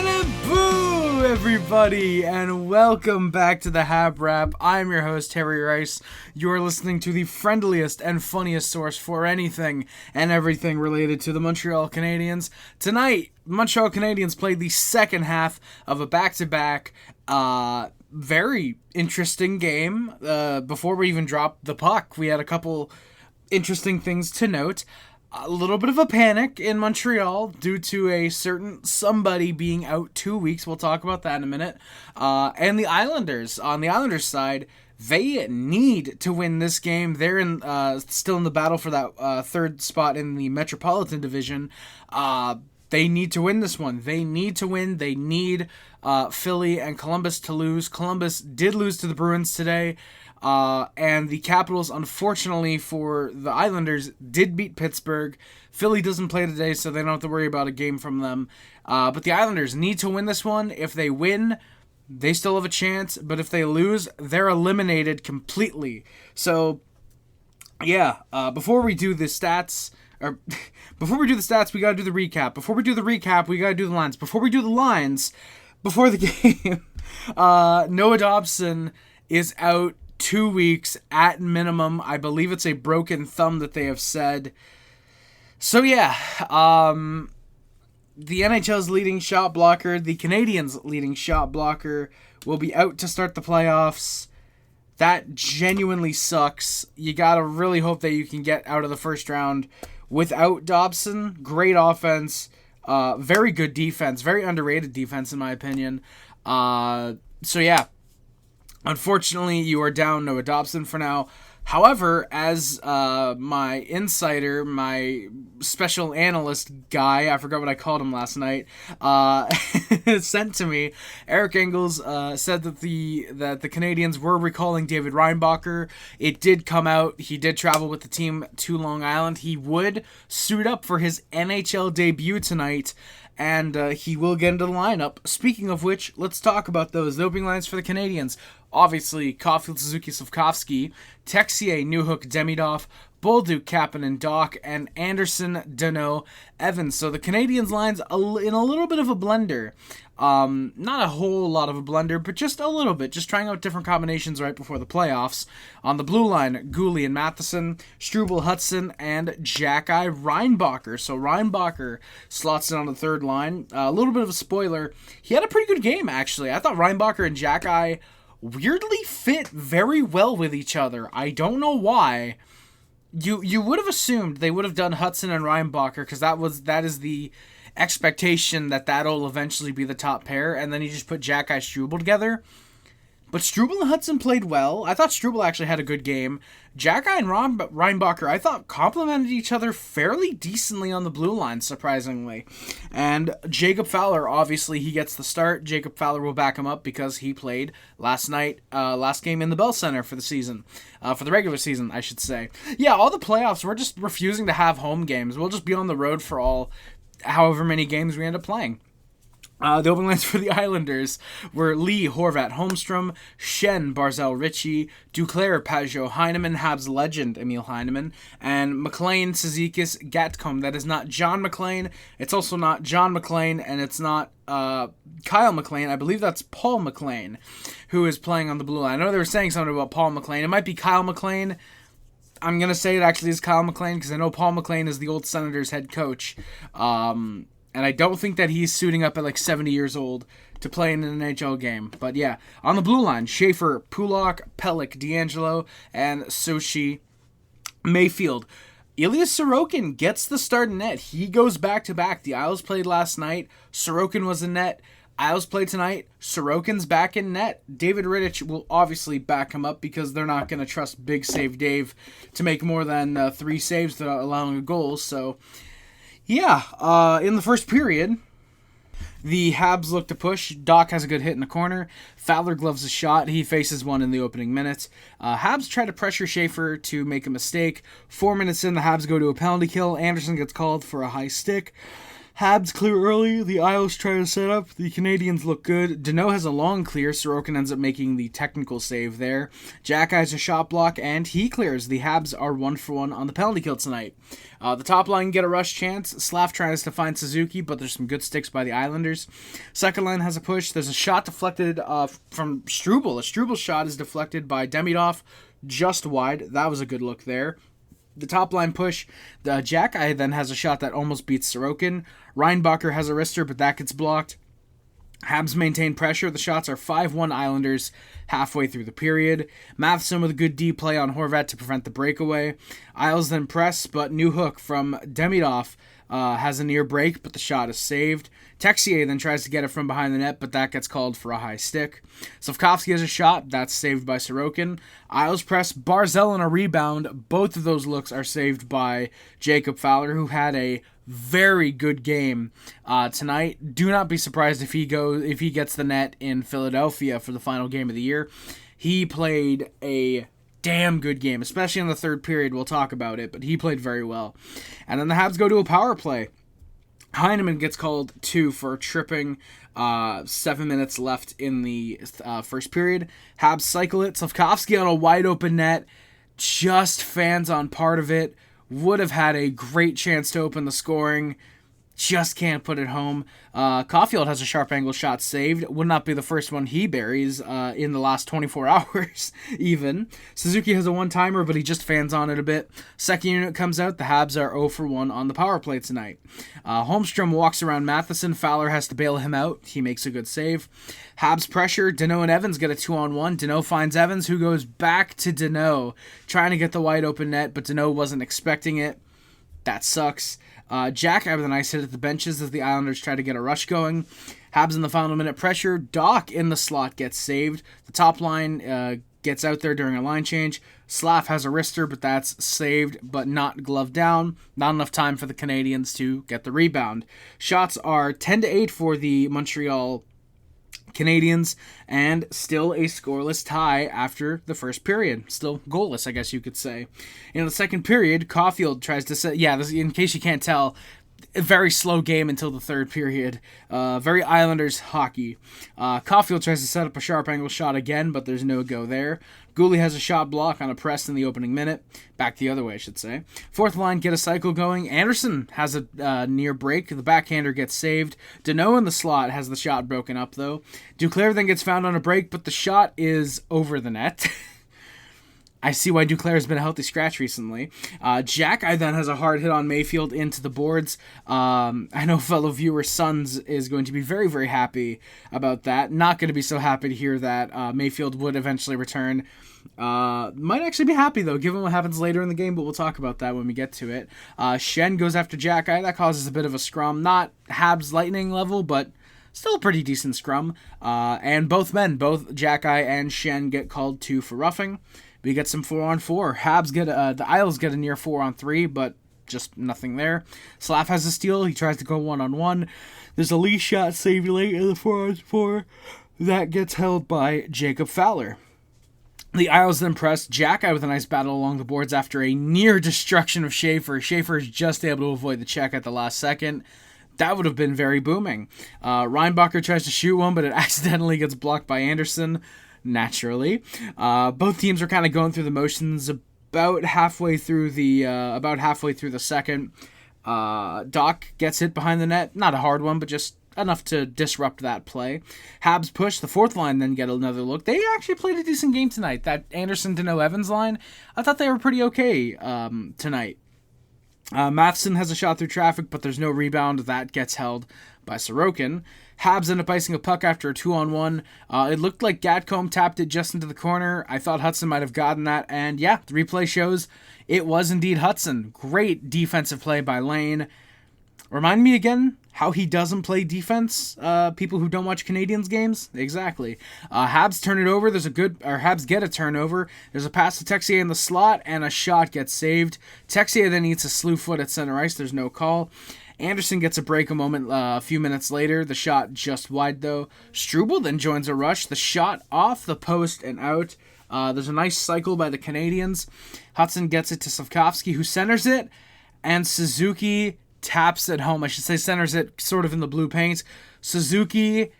And boo, everybody, and welcome back to the HabWrap. I'm your host, Harry Rice. You're listening to the friendliest and funniest source for anything and everything related to the Montreal Canadiens. Tonight, Montreal Canadiens played the second half of a back-to-back, very interesting game. Before we even dropped the puck, we had a couple interesting things to note. A little bit of a panic in Montreal due to a certain somebody being out 2 weeks. We'll talk about that in a minute. And the Islanders, on the Islanders side, they need to win this game. They're still in the battle for that third spot in the Metropolitan Division. They need to win this one. They need to win. They need Philly and Columbus to lose. Columbus did lose to the Bruins today. And the Capitals, unfortunately for the Islanders, did beat Pittsburgh. Philly doesn't play today, so they don't have to worry about a game from them. But the Islanders need to win this one. If they win, they still have a chance. But if they lose, they're eliminated completely. So, yeah, before we do the stats, we gotta do the recap. Before we do the recap, we gotta do the lines. Before we do the lines, before the game, Noah Dobson is out 2 weeks at minimum. I believe it's a broken thumb that they have said. So yeah, the NHL's leading shot blocker, the Canadiens' leading shot blocker, will be out to start the playoffs. That genuinely sucks. You gotta really hope that you can get out of the first round without Dobson. Great offense, very good defense, very underrated defense in my opinion. So yeah. Unfortunately, you are down Noah Dobson for now. However, as my insider, my special analyst guy, I forgot what I called him last night, sent to me, Eric Engels said that the Canadiens were recalling David Reinbacher. It did come out. He did travel with the team to Long Island. He would suit up for his NHL debut tonight, and he will get into the lineup. Speaking of which, let's talk about those. The opening lines for the Canadiens. Obviously, Caulfield, Suzuki, Slafkovsky, Texier, Newhook, Demidov, Bolduc, Kapanen, Doc, and Anderson, Danault, Evans. So the Canadiens' lines in a little bit of a blender. Not a whole lot of a blender, but just a little bit. Just trying out different combinations right before the playoffs. On the blue line, Gooley and Matheson, Struble, Hutson, and Jack-Eye Reinbacher. So Reinbacher slots in on the third line. A little bit of a spoiler. He had a pretty good game, actually. I thought Reinbacher and Jack-Eye weirdly fit very well with each other. I don't know why. You would have assumed they would have done Hutson and Reinbacher because that is the expectation that'll eventually be the top pair, and then you just put Jack-Eye Struble together. But Struble and Hutson played well. I thought Struble actually had a good game. Jack-Eye and Reinbacher, I thought, complemented each other fairly decently on the blue line, surprisingly. And Jacob Fowler, obviously, he gets the start. Jacob Fowler will back him up because he played last game in the Bell Center for the season. For the regular season, I should say. Yeah, all the playoffs, we're just refusing to have home games. We'll just be on the road for however many games we end up playing. The opening lines for the Islanders were Lee, Horvat, Holmstrom, Shen, Barzal, Ritchie, Duclair, Pajot, Heineman, Habs legend Emil Heineman, and McLean, Cizikas, Gatcomb. That is not John McLean. It's also not John McLean, and it's not Kyle McLean. I believe that's Paul McLean, who is playing on the blue line. I know they were saying something about Paul McLean. It might be Kyle McLean. I'm going to say it actually is Kyle McLean because I know Paul McLean is the old Senators head coach. And I don't think that he's suiting up at like 70 years old to play in an NHL game. But yeah, on the blue line, Schaefer, Pulak, Pellick, D'Angelo, and Sochi Mayfield. Ilya Sorokin gets the start in net. He goes back-to-back. The Isles played last night. Sorokin was in net. Isles played tonight. Sorokin's back in net. David Rittich will obviously back him up because they're not going to trust Big Save Dave to make more than 3 saves without allowing a goal. So yeah, in the first period, the Habs look to push. Doc has a good hit in the corner. Fowler gloves a shot. He faces one in the opening minutes. Habs try to pressure Schaefer to make a mistake. 4 minutes in, the Habs go to a penalty kill. Anderson gets called for a high stick. Habs clear early. The Isles try to set up. The Canadiens look good. Danault has a long clear. Sorokin ends up making the technical save there. Jack has a shot block, and he clears. The Habs are 1-for-1 on the penalty kill tonight. The top line get a rush chance. Slav tries to find Suzuki, but there's some good sticks by the Islanders. Second line has a push. There's a shot deflected from Struble. A Struble shot is deflected by Demidov just wide. That was a good look there. The top line push, the Jack then has a shot that almost beats Sorokin. Reinbacher has a wrister, but that gets blocked. Habs maintain pressure. The shots are 5-1 Islanders halfway through the period. Matheson with a good D play on Horvat to prevent the breakaway. Isles then press, but new hook from Demidov has a near break, but the shot is saved. Texier then tries to get it from behind the net, but that gets called for a high stick. Slafkovsky has a shot. That's saved by Sorokin. Isles press, Barzell on a rebound. Both of those looks are saved by Jacob Fowler, who had a very good game tonight. Do not be surprised if he gets the net in Philadelphia for the final game of the year. He played a damn good game, especially in the third period. We'll talk about it, but he played very well. And then the Habs go to a power play. Heineman gets called 2 for tripping. 7 minutes left in the first period. Habs cycle it. Slafkovsky on a wide open net. Just fans on part of it. Would have had a great chance to open the scoring. Just can't put it home. Caulfield has a sharp angle shot saved. Would not be the first one he buries in the last 24 hours, even. Suzuki has a one-timer, but he just fans on it a bit. Second unit comes out. The Habs are 0-for-1 on the power play tonight. Holmstrom walks around Matheson. Fowler has to bail him out. He makes a good save. Habs pressure. Danault and Evans get a 2-on-1. Danault finds Evans, who goes back to Danault, trying to get the wide open net, but Danault wasn't expecting it. That sucks. Jack with a nice hit at the benches as the Islanders try to get a rush going. Habs in the final minute pressure. Doc in the slot gets saved. The top line gets out there during a line change. Slav has a wrister, but that's saved, but not gloved down. Not enough time for the Canadiens to get the rebound. Shots are 10-8 for the Montreal Canadiens, and still a scoreless tie after the first period. Still goalless, I guess you could say. In the second period, Caulfield tries to set... Yeah, this, in case you can't tell, a very slow game until the third period. Very Islanders hockey. Caulfield tries to set up a sharp angle shot again, but there's no go there. Gooley has a shot block on a press in the opening minute. Back the other way, I should say. Fourth line, get a cycle going. Anderson has a near break. The backhander gets saved. Danault in the slot has the shot broken up, though. Duclair then gets found on a break, but the shot is over the net. I see why Duclair has been a healthy scratch recently. Jack then has a hard hit on Mayfield into the boards. I know fellow viewer Sons is going to be very, very happy about that. Not going to be so happy to hear that Mayfield would eventually return. Might actually be happy, though, given what happens later in the game, but we'll talk about that when we get to it. Shen goes after Jack. That causes a bit of a scrum. Not Habs Lightning level, but still a pretty decent scrum. And both Jack and Shen get called 2 for roughing. We get some 4-on-4. Habs the Isles get a near 4-on-3, but just nothing there. Slav has a steal. He tries to go 1-on-1. There's a Lee shot saved late in the 4-on-4. That gets held by Jacob Fowler. The Isles then press Jack with a nice battle along the boards after a near destruction of Schaefer. Schaefer is just able to avoid the check at the last second. That would have been very booming. Reinbacher tries to shoot one, but it accidentally gets blocked by Anderson. Naturally, both teams are kind of going through the motions. About halfway through the second, Doc gets hit behind the net. Not a hard one, but just enough to disrupt that play. Habs push. The fourth line then get another look. They actually played a decent game tonight. That Anderson, Danault, Evans line, I thought they were pretty okay tonight. Matheson has a shot through traffic, but there's no rebound. That gets held by Sorokin. Habs end up icing a puck after a 2-on-1. It looked like Gatcombe tapped it just into the corner. I thought Hutson might have gotten that, and yeah, the replay shows it was indeed Hutson. Great defensive play by Lane. Remind me again how he doesn't play defense, people who don't watch Canadiens games? Exactly. Habs turn it over. Habs get a turnover. There's a pass to Texier in the slot, and a shot gets saved. Texier then eats a slew foot at center ice. There's no call. Anderson gets a break a few minutes later. The shot just wide, though. Struble then joins a rush. The shot off the post and out. There's a nice cycle by the Canadiens. Hutson gets it to Slafkovsky, who centers it, and Suzuki taps it home. I should say centers it sort of in the blue paint. Suzuki,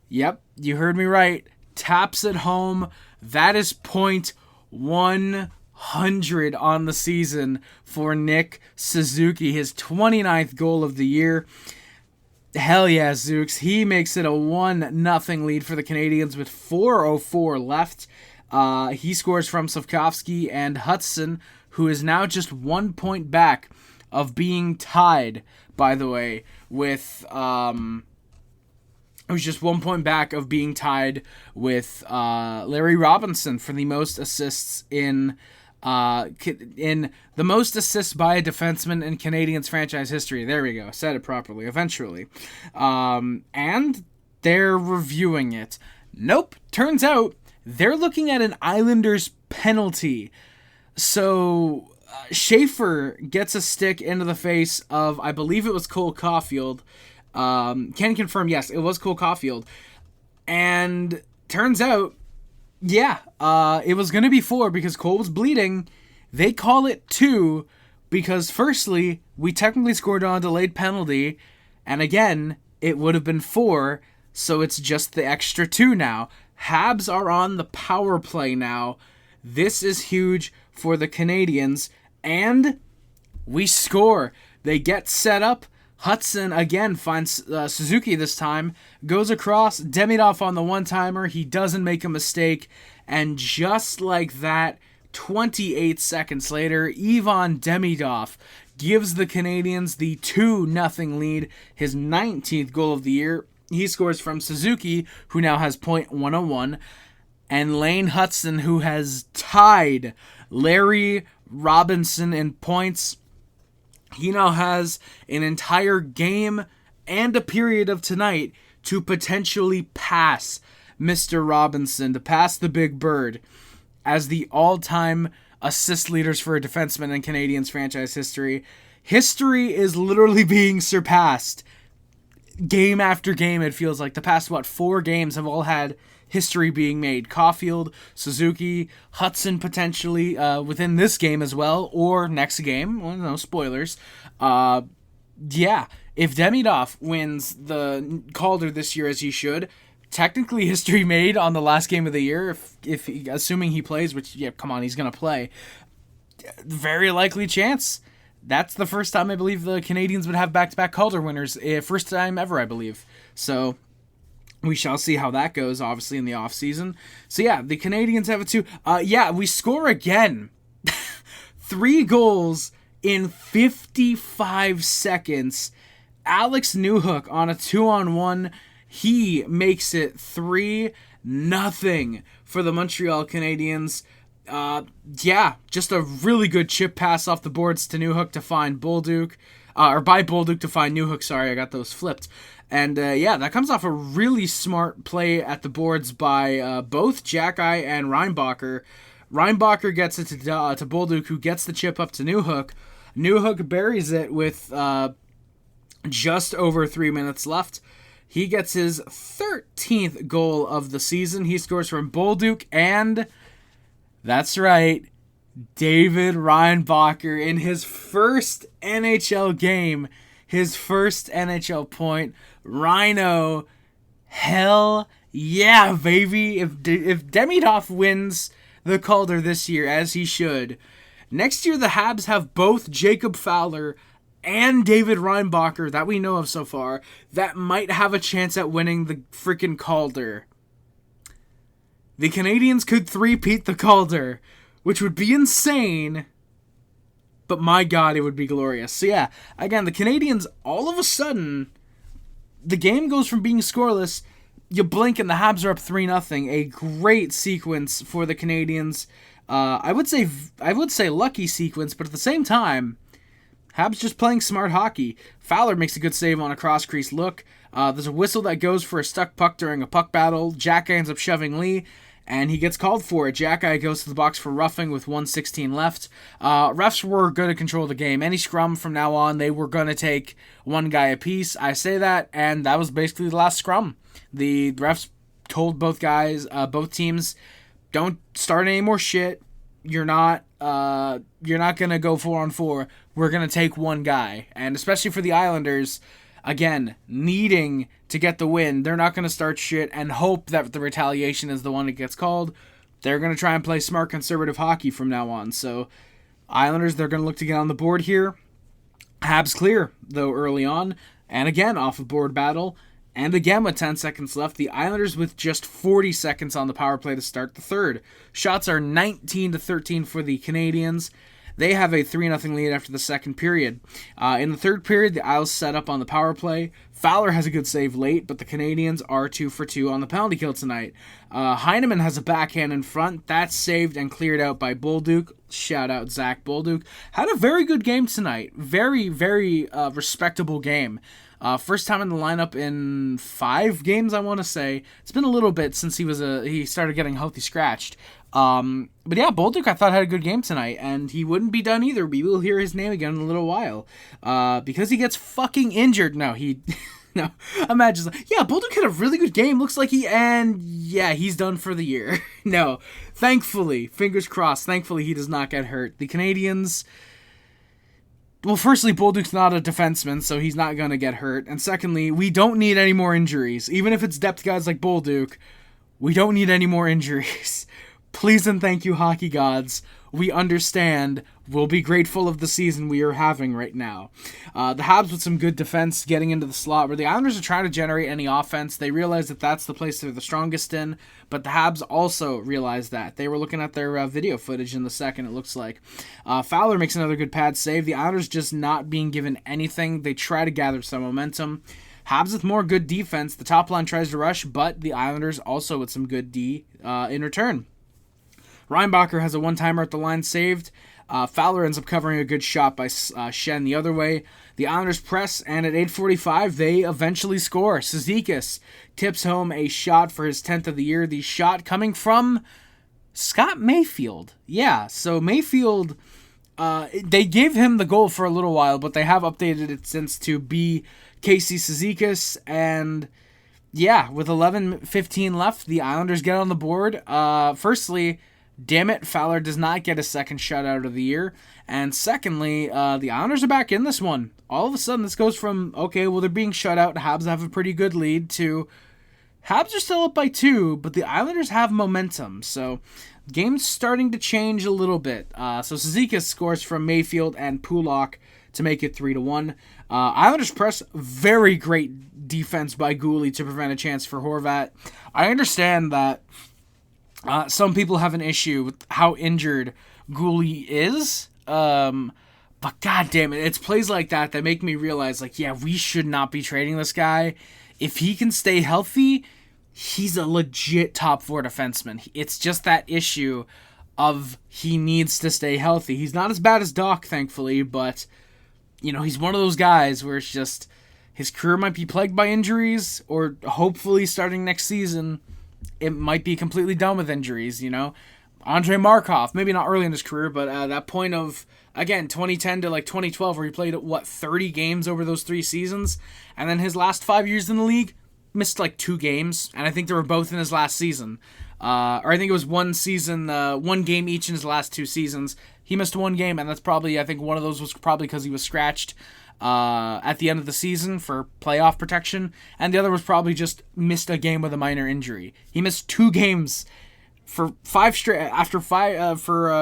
yep, you heard me right, taps it home. That is .100 on the season for Nick Suzuki, his 29th goal of the year. Hell yeah, Zooks. He makes it a 1-0 lead for the Canadiens with 4:04 left. He scores from Slavkovsky and Hutson, who is now just 1 point back of being tied, by the way, with... It was just 1 point back of being tied with Larry Robinson for the most assists in the most assists by a defenseman in Canadiens franchise history. There we go. Said it properly eventually. And they're reviewing it. Nope. Turns out they're looking at an Islanders penalty. So Schaefer gets a stick into the face of, I believe it was Cole Caulfield. Can confirm, yes, it was Cole Caulfield. And turns out, yeah, it was going to be 4 because Cole was bleeding. They call it 2 because, firstly, we technically scored on a delayed penalty. And again, it would have been 4, so it's just the extra 2 now. Habs are on the power play now. This is huge for the Canadiens. And we score. They get set up. Hutson again finds Suzuki this time, goes across, Demidov on the one-timer, he doesn't make a mistake, and just like that, 28 seconds later, Ivan Demidov gives the Canadiens the 2-0 lead, his 19th goal of the year. He scores from Suzuki, who now has .101, and Lane Hutson, who has tied Larry Robinson in points. He now has an entire game and a period of tonight to potentially pass Mr. Robinson, to pass the Big Bird as the all-time assist leaders for a defenseman in Canadiens franchise history. History is literally being surpassed. Game after game, it feels like. The past, 4 games have all had history being made. Caulfield, Suzuki, Hutson potentially within this game as well, or next game. Well, no spoilers. Yeah, if Demidov wins the Calder this year as he should, technically history made on the last game of the year, if assuming he plays, which, yeah, come on, he's going to play. Very likely chance. That's the first time I believe the Canadiens would have back-to-back Calder winners. First time ever, I believe. So we shall see how that goes, obviously, in the offseason. So, yeah, the Canadiens have it too. Yeah, we score again. 3 goals in 55 seconds. Alex Newhook on a 2-on-1. He makes it 3-0 for the Montreal Canadiens. Yeah, just a really good chip pass off the boards to Newhook to find Bolduc. Or by Bolduc to find Newhook, sorry, I got those flipped. And, yeah, that comes off a really smart play at the boards by both Jackeye and Reinbacher. Reinbacher gets it to Bolduc, who gets the chip up to Newhook. Newhook buries it with just over 3 minutes left. He gets his 13th goal of the season. He scores from Bolduc, and that's right, David Reinbacher in his first NHL game, his first NHL point. Rhino, hell yeah, baby. If Demidov wins the Calder this year, as he should, next year the Habs have both Jacob Fowler and David Reinbacher that we know of so far that might have a chance at winning the freaking Calder. The Canadiens could three-peat the Calder, which would be insane, but my God, it would be glorious. So yeah, again, the Canadiens, all of a sudden, the game goes from being scoreless, you blink and the Habs are up 3-0. A great sequence for the Canadiens. I would say lucky sequence, but at the same time, Habs just playing smart hockey. Fowler makes a good save on a cross-crease look. There's a whistle that goes for a stuck puck during a puck battle. Jack ends up shoving Lee, and he gets called for it. Jackeye goes to the box for roughing with 1:16 left. Refs were going to control the game. Any scrum from now on, they were going to take one guy apiece. I say that, and that was basically the last scrum. The refs told both teams, don't start any more shit. you're not gonna go 4-on-4. We're gonna take one guy, and especially for the Islanders, again, needing to get the win, they're not gonna start shit and hope that the retaliation is the one that gets called. They're gonna try and play smart, conservative hockey from now on. So, Islanders, they're gonna look to get on the board here. Habs clear though early on, and again off a board battle. And again with 10 seconds left, the Islanders with just 40 seconds on the power play to start the third. Shots are 19-13 for the Canadiens. They have a 3-0 lead after the second period. In the third period, the Isles set up on the power play. Fowler has a good save late, but the Canadiens are 2 for 2 on the penalty kill tonight. Heineman has a backhand in front. That's saved and cleared out by Bolduc. Shout out Zach Bolduc. Had a very good game tonight. Very, very respectable game. First time in the lineup in 5 games, I want to say. It's been a little bit since he started getting healthy scratched. But yeah, Bolduc I thought had a good game tonight, and he wouldn't be done either. We will hear his name again in a little while. Because he gets fucking injured. No, no, imagine, yeah, Bolduc had a really good game. Looks like he's done for the year. No, thankfully, fingers crossed, thankfully he does not get hurt. The Canadiens, well, firstly, Bolduc's not a defenseman, so he's not going to get hurt. And secondly, we don't need any more injuries. Even if it's depth guys like Bolduc, we don't need any more injuries. Please and thank you, hockey gods. We understand. We'll be grateful of the season we are having right now. The Habs with some good defense getting into the slot where the Islanders are trying to generate any offense. They realize that that's the place they're the strongest in, but the Habs also realize that. They were looking at their video footage in the second, it looks like. Fowler makes another good pad save. The Islanders just not being given anything. They try to gather some momentum. Habs with more good defense. The top line tries to rush, but the Islanders also with some good D in return. Reinbacher has a one-timer at the line saved. Fowler ends up covering a good shot by Shen the other way. The Islanders press, and at 8:45, they eventually score. Suzuki tips home a shot for his 10th of the year. The shot coming from Scott Mayfield. Yeah, so Mayfield, they gave him the goal for a little while, but they have updated it since to be Casey Suzuki. And yeah, with 11:15 left, the Islanders get on the board. Firstly, damn it, Fowler does not get a second shutout of the year. And secondly, the Islanders are back in this one. All of a sudden, this goes from, okay, well, they're being shut out, Habs have a pretty good lead, to Habs are still up by 2, but the Islanders have momentum. So, game's starting to change a little bit. So, Suzuki scores from Mayfield and Pulak to make it 3-1. Islanders press, very great defense by Gooley to prevent a chance for Horvat. I understand that some people have an issue with how injured Gooley is. But god damn it, it's plays like that that make me realize, like, yeah, we should not be trading this guy. If he can stay healthy, he's a legit top 4 defenseman. It's just that issue of he needs to stay healthy. He's not as bad as Doc, thankfully, but, you know, he's one of those guys where it's just his career might be plagued by injuries, or hopefully starting next season it might be completely done with injuries, you know. Andrei Markov, maybe not early in his career, but that point of, again, 2010 to like 2012, where he played, 30 games over those 3 seasons, and then his last 5 years in the league, missed like 2 games, and I think they were both in his last season. Or I think it was one season, 1 game each in his last 2 seasons. He missed 1 game, and that's probably, I think one of those was probably because he was scratched at the end of the season for playoff protection, and the other was probably just missed a game with a minor injury. He missed 2 games for 5 straight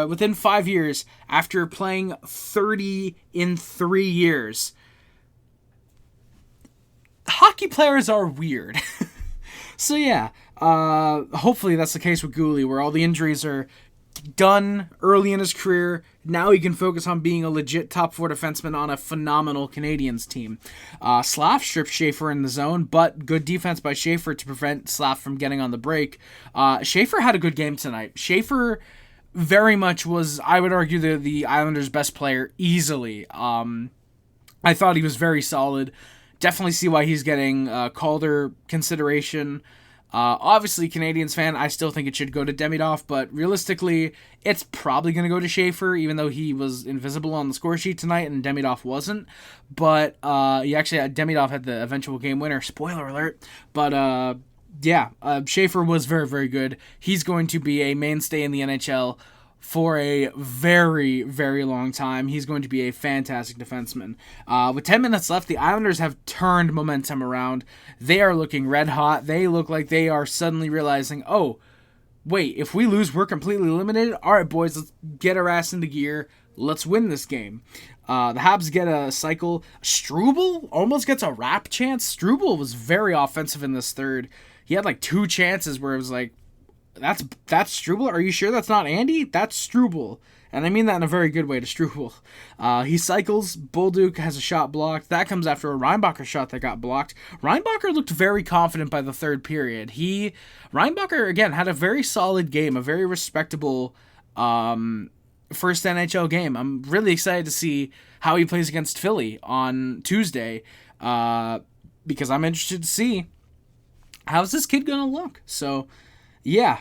within 5 years after playing 30 in 3 years. Hockey players are weird. So yeah, hopefully that's the case with Gooley, where all the injuries are done early in his career. Now he can focus on being a legit top 4 defenseman on a phenomenal Canadiens team. Slav stripped Schaefer in the zone, but good defense by Schaefer to prevent Slav from getting on the break. Schaefer had a good game tonight. Schaefer very much was, I would argue, the Islanders' best player easily. I thought he was very solid. Definitely see why he's getting Calder consideration. Obviously, Canadiens fan, I still think it should go to Demidov, but realistically, it's probably going to go to Schaefer, even though he was invisible on the score sheet tonight and Demidov wasn't. But Demidov had the eventual game winner, spoiler alert. But Schaefer was very, very good. He's going to be a mainstay in the NHL for a very, very long time. He's going to be a fantastic defenseman. With 10 minutes left, the Islanders have turned momentum around. They are looking red hot. They look like they are suddenly realizing, oh, wait, if we lose, we're completely eliminated? All right, boys, let's get our ass into gear. Let's win this game. The Habs get a cycle. Struble almost gets a wrap chance. Struble was very offensive in this third. He had like 2 chances where it was like, that's Struble? Are you sure that's not Andy? That's Struble. And I mean that in a very good way to Struble. He cycles. Bolduc has a shot blocked. That comes after a Reinbacher shot that got blocked. Reinbacher looked very confident by the third period. Reinbacher, again, had a very solid game, a very respectable first NHL game. I'm really excited to see how he plays against Philly on Tuesday because I'm interested to see how's this kid going to look. So, yeah,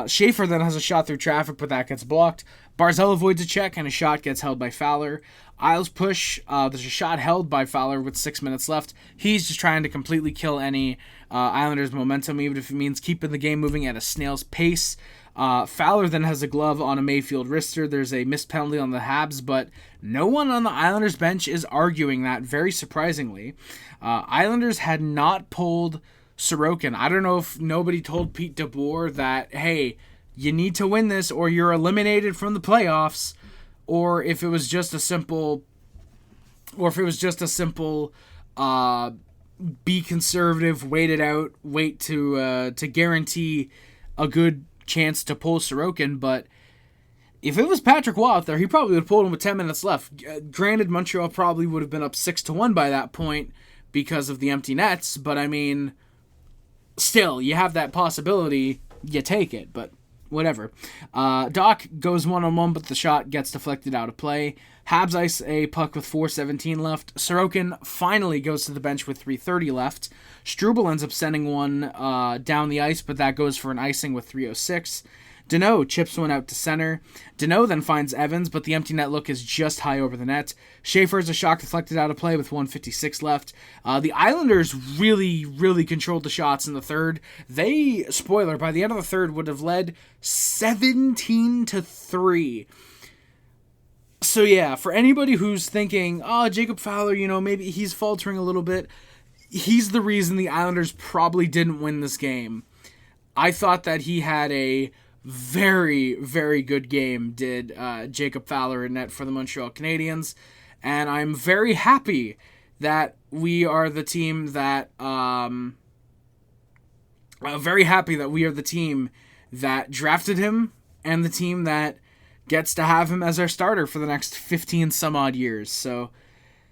Schaefer then has a shot through traffic, but that gets blocked. Barzal avoids a check, and a shot gets held by Fowler. Isles push. There's a shot held by Fowler with 6 minutes left. He's just trying to completely kill any Islanders' momentum, even if it means keeping the game moving at a snail's pace. Fowler then has a glove on a Mayfield wrister. There's a missed penalty on the Habs, but no one on the Islanders bench is arguing that, very surprisingly. Islanders had not pulled Sorokin. I don't know if nobody told Pete DeBoer that, hey, you need to win this or you're eliminated from the playoffs, or if it was just a simple be conservative, wait it out, wait to guarantee a good chance to pull Sorokin. But if it was Patrick Waugh out there, he probably would have pulled him with 10 minutes left. Granted, Montreal probably would have been up 6-1 by that point because of the empty nets, but I mean, still, you have that possibility, you take it, but whatever. Doc goes one-on-one, but the shot gets deflected out of play. Habs ice a puck with 4:17 left. Sorokin finally goes to the bench with 3:30 left. Struble ends up sending one down the ice, but that goes for an icing with 3:06. Deneau chips one out to center. Deneau then finds Evans, but the empty net look is just high over the net. Schaefer has a shot deflected out of play with 1:56 left. The Islanders really, really controlled the shots in the third. They, spoiler, by the end of the third would have led 17-3. So yeah, for anybody who's thinking, oh, Jacob Fowler, maybe he's faltering a little bit, he's the reason the Islanders probably didn't win this game. I thought that he had a very, very good game, did Jacob Fowler in net for the Montreal Canadiens, and I'm very happy that we are the team that drafted him and the team that gets to have him as our starter for the next 15 some odd years. So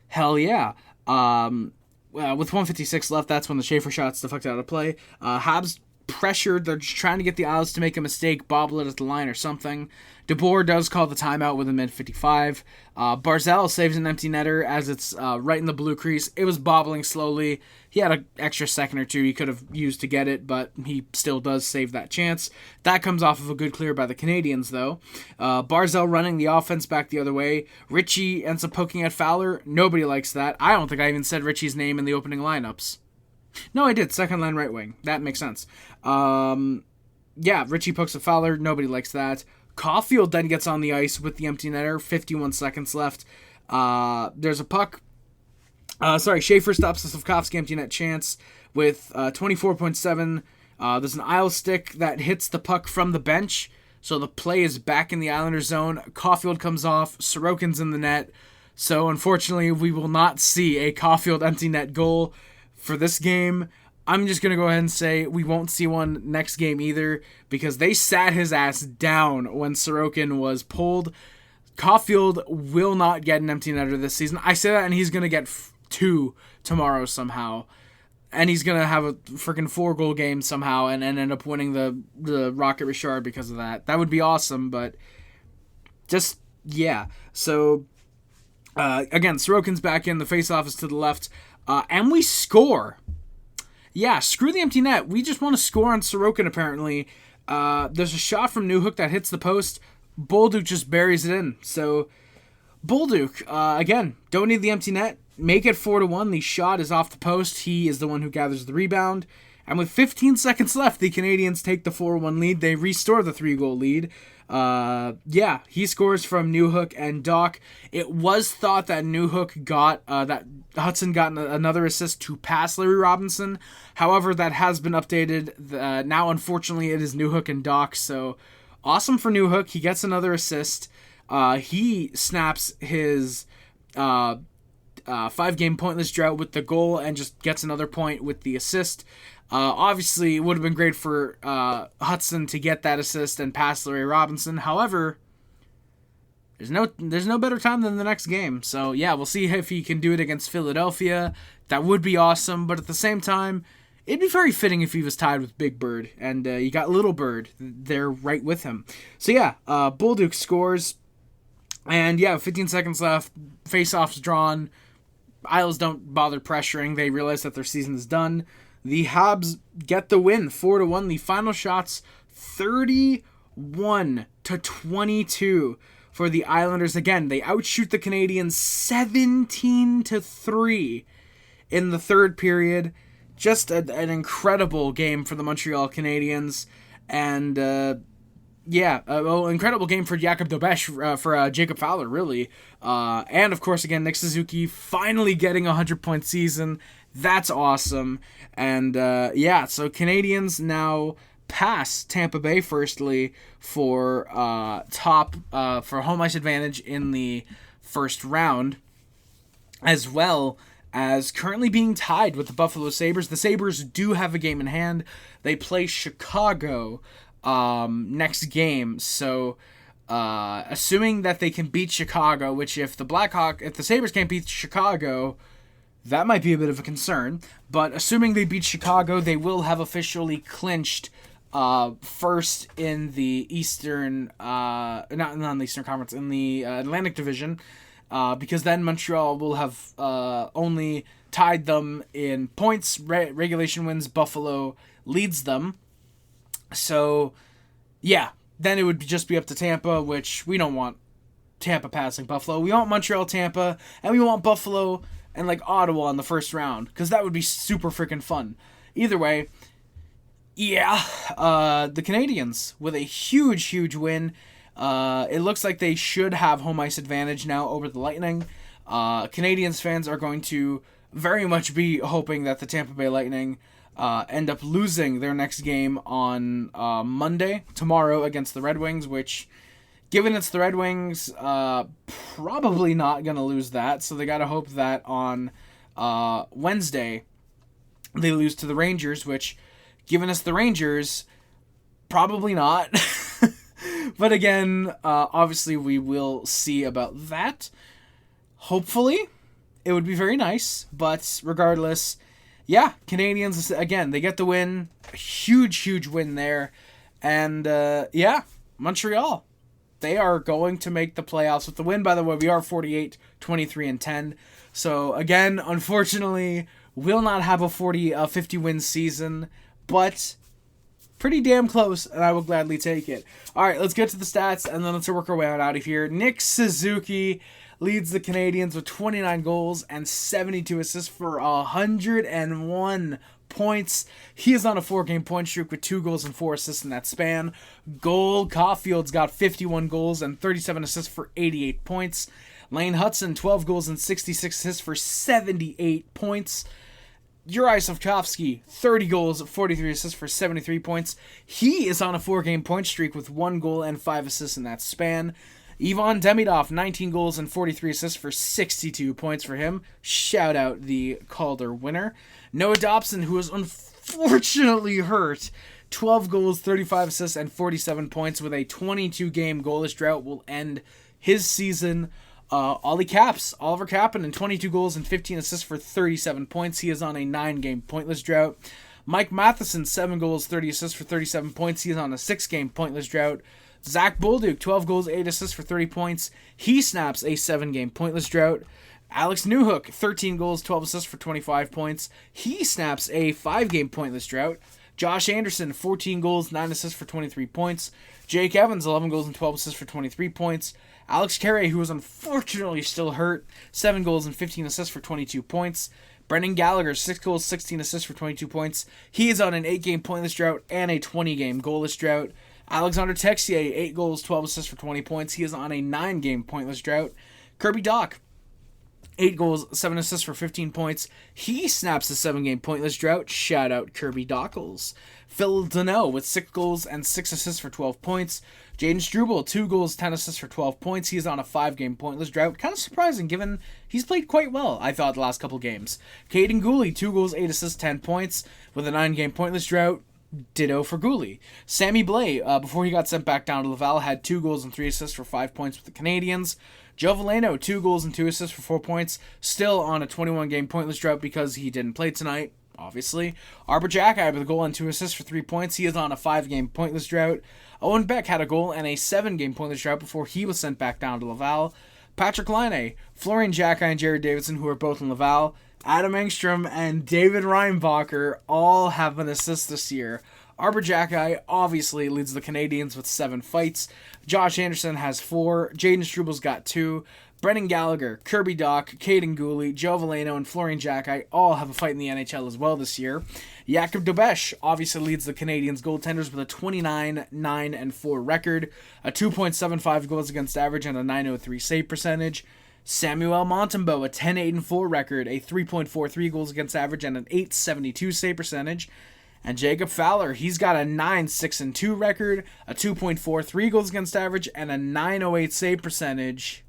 hell yeah. With 1:56 left, that's when the Schaefer shot's deflected out of play. Habs pressured. They're just trying to get the Isles to make a mistake, bobble it at the line or something. DeBoer does call the timeout with a mid-55. Barzal saves an empty netter as it's right in the blue crease. It was bobbling slowly. He had an extra second or two he could have used to get it, but he still does save that chance. That comes off of a good clear by the Canadiens, though. Barzal running the offense back the other way. Ritchie ends up poking at Fowler. Nobody likes that. I don't think I even said Ritchie's name in the opening lineups. No, I did. Second line right wing. That makes sense. Ritchie pokes at Fowler. Nobody likes that. Caulfield then gets on the ice with the empty netter. 51 seconds left. There's a puck. Schaefer stops the Slavkovsky empty net chance with 24.7. There's an Isle stick that hits the puck from the bench. So the play is back in the Islanders zone. Caulfield comes off. Sorokin's in the net. So unfortunately, we will not see a Caulfield empty net goal for this game. I'm just going to go ahead and say we won't see one next game either because they sat his ass down when Sorokin was pulled. Caulfield will not get an empty netter this season. I say that and he's going to get 2 tomorrow somehow. And he's going to have a freaking 4-goal game somehow and end up winning the Rocket Richard because of that. That would be awesome, but just, yeah. So, again, Sorokin's back in. The faceoff is to the left. And we score. Yeah, screw the empty net. We just want to score on Sorokin, apparently. There's a shot from Newhook that hits the post. Bolduc just buries it in. So, Bolduc, again, don't need the empty net. Make it 4-1. The shot is off the post. He is the one who gathers the rebound. And with 15 seconds left, the Canadiens take the 4-1 lead. They restore the 3-goal lead. He scores from Newhook and Doc. It was thought that Newhook that Hutson got another assist to pass Larry Robinson. However, that has been updated. Now, unfortunately, it is Newhook and Doc. So, awesome for Newhook. He gets another assist. He snaps his 5-game pointless drought with the goal and just gets another point with the assist. Obviously, it would have been great for Hutson to get that assist and pass Larry Robinson. However, there's no better time than the next game. So, yeah, we'll see if he can do it against Philadelphia. That would be awesome. But at the same time, it'd be very fitting if he was tied with Big Bird. And you got Little Bird there right with him. So, yeah, Bolduc scores. And, 15 seconds left. Face-off's drawn. Isles don't bother pressuring. They realize that their season is done. The Habs get the win, 4-1. The final shots, 31-22 for the Islanders. Again, they outshoot the Canadiens 17-3 in the third period. Just an incredible game for the Montreal Canadiens. And, incredible game for Jakob Dobesch, for Jacob Fowler, really. And, of course, again, Nick Suzuki finally getting a 100-point season. That's awesome. And, so Canadiens now pass Tampa Bay, firstly, for for home ice advantage in the first round, as well as currently being tied with the Buffalo Sabres. The Sabres do have a game in hand. They play Chicago next game, so assuming that they can beat Chicago, which if the Sabres can't beat Chicago, that might be a bit of a concern. But assuming they beat Chicago, they will have officially clinched first in the Eastern, not in the Eastern Conference, in the Atlantic Division, because then Montreal will have only tied them in points, regulation wins. Buffalo leads them. So, then it would just be up to Tampa, which we don't want Tampa passing Buffalo. We want Montreal, Tampa, and we want Buffalo and Ottawa in the first round, because that would be super freaking fun. Either way, the Canadiens with a huge win. It looks like they should have home ice advantage now over the Lightning. Canadiens fans are going to very much be hoping that the Tampa Bay Lightning end up losing their next game on Monday, tomorrow, against the Red Wings, which, given it's the Red Wings, probably not going to lose that. So they got to hope that on Wednesday they lose to the Rangers, which, given it's the Rangers, probably not. But again, obviously we will see about that. Hopefully, it would be very nice. But regardless, Canadiens, again, they get the win. A huge win there. And, Montreal, they are going to make the playoffs with the win. By the way, we are 48, 23, and 10. So, again, unfortunately, will not have a 50-win season. But pretty damn close, and I will gladly take it. All right, let's get to the stats, and then let's work our way out of here. Nick Suzuki leads the Canadiens with 29 goals and 72 assists for 101 points. He is on a 4-game point streak with 2 goals and 4 assists in that span. Caulfield's got 51 goals and 37 assists for 88 points. Lane Hutson, 12 goals and 66 assists for 78 points. Juraj Slafkovsky, 30 goals, 43 assists for 73 points. He is on a 4-game point streak with 1 goal and 5 assists in that span. Ivan Demidov, 19 goals and 43 assists for 62 points for him. Shout out the Calder winner. Noah Dobson, who is unfortunately hurt, 12 goals, 35 assists, and 47 points with a 22-game goalless drought, will end his season. Oliver Kapanen, 22 goals and 15 assists for 37 points. He is on a 9-game pointless drought. Mike Matheson, 7 goals, 30 assists for 37 points. He is on a 6-game pointless drought. Zach Bolduc, 12 goals, 8 assists for 30 points. He snaps a 7-game pointless drought. Alex Newhook, 13 goals, 12 assists for 25 points. He snaps a 5-game pointless drought. Josh Anderson, 14 goals, 9 assists for 23 points. Jake Evans, 11 goals and 12 assists for 23 points. Alex Carey, who is unfortunately still hurt, 7 goals and 15 assists for 22 points. Brendan Gallagher, 6 goals, 16 assists for 22 points. He is on an 8-game pointless drought and a 20-game goalless drought. Alexander Texier, 8 goals, 12 assists for 20 points. He is on a 9-game pointless drought. Kirby Dach, 8 goals, 7 assists for 15 points. He snaps a 7-game pointless drought. Shout out Kirby Dockles. Phil Danault with 6 goals and 6 assists for 12 points. Jaden Struble, 2 goals, 10 assists for 12 points. He is on a 5-game pointless drought. Kind of surprising given he's played quite well, I thought, the last couple games. Caden Gooley, 2 goals, 8 assists, 10 points with a 9-game pointless drought. Ditto for Gooley. Sammy Blais, before he got sent back down to Laval, had 2 goals and 3 assists for 5 points with the Canadiens. Joe Veleno, 2 goals and 2 assists for 4 points. Still on a 21-game pointless drought because he didn't play tonight, obviously. Arbor Jacki with a goal and 2 assists for 3 points. He is on a 5-game pointless drought. Owen Beck had a goal and a 7-game pointless drought before he was sent back down to Laval. Patrick Laine, Florian Jacki, and Jared Davidson, who are both in Laval. Adam Engstrom and David Reinbacher all have an assist this year. Arbor Jacki obviously leads the Canadiens with 7 fights. Josh Anderson has 4. Jaden Struble's got 2. Brendan Gallagher, Kirby Dach, Caden Gooley, Joe Veleno, and Florian Jacki all have a fight in the NHL as well this year. Jakub Dobesh obviously leads the Canadiens goaltenders with a 29-9-4 record, a 2.75 goals against average, and a .903 save percentage. Samuel Montembeault, a 10-8-4 record, a 3.43 goals against average, and an .872 save percentage. And Jacob Fowler, he's got a 9-6-2 record, a 2.43 goals against average, and a .908 save percentage.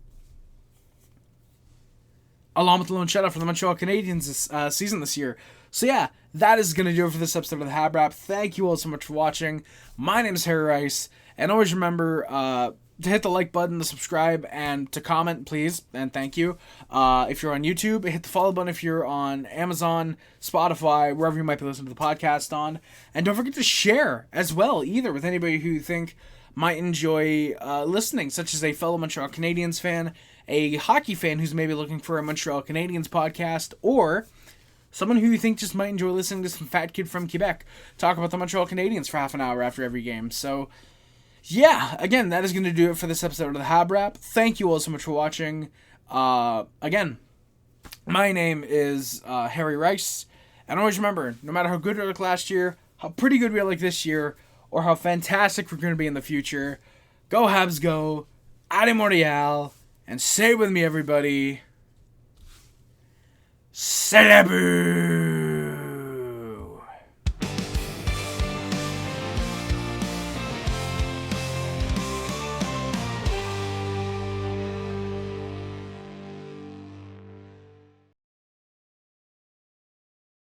Along with the lone shutout for the Montreal Canadiens this season this year. So yeah, that is going to do it for this episode of the HabWrap. Thank you all so much for watching. My name is Harry Rice, and always remember to hit the like button, to subscribe, and to comment, please, and thank you. If you're on YouTube, hit the follow button if you're on Amazon, Spotify, wherever you might be listening to the podcast on. And don't forget to share as well, either with anybody who you think might enjoy listening, such as a fellow Montreal Canadiens fan, a hockey fan who's maybe looking for a Montreal Canadiens podcast, or someone who you think just might enjoy listening to some fat kid from Quebec talk about the Montreal Canadiens for half an hour after every game. So, yeah, again, that is going to do it for this episode of the HabWrap. Thank you all so much for watching. Again, my name is Harry Rice, and always remember, no matter how good we look last year, how pretty good we look this year, or how fantastic we're going to be in the future, go Habs go, Ade Montreal, and say with me, everybody, Celebrate!